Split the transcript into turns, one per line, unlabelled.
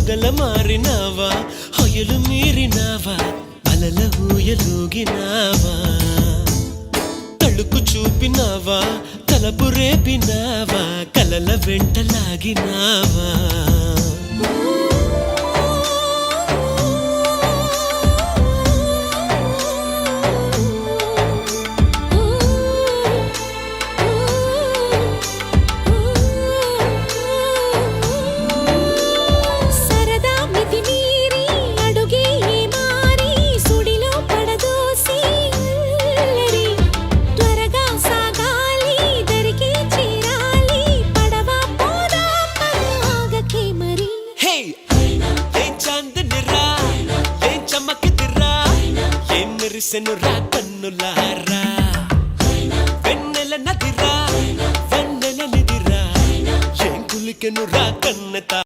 పగల మారినావా హొయలు మీరినావా అలల ఊయలూగినావా తళుకు చూపినావా తలపు రేపినావా కలల వెంటలాగినావా మెరిసెనురా కన్నులారా వెన్నెల నదిరా వెన్నెల నిదిరా ఏం కులికెనురా కన్ను